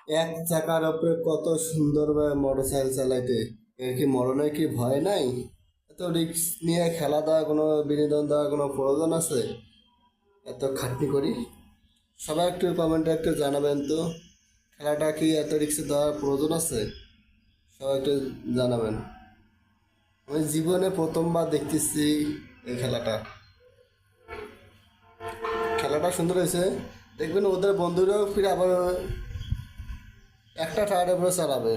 এক চাকার উপরে কত সুন্দরভাবে মোটরসাইকেল চালাইতে, এর কি মরণের কি ভয় নাই? এত রিস্ক নিয়ে খেলা দেওয়া কোনো বিনোদন দেওয়ার কোনো প্রয়োজন আছে? এত খাটনি করি। সবাই একটু কমেন্টে একটু জানাবেন তো, খেলাটা কি এত রিস্ক দেওয়ার প্রয়োজন আছে? সবাই একটু জানাবেন। আমি জীবনে প্রথমবার দেখতেছি এই খেলাটা। খেলাটা সুন্দর হয়েছে। দেখবেন ওদের বন্ধুরাও ফিরে আবার একটা টায়ারের উপরে চালাবে।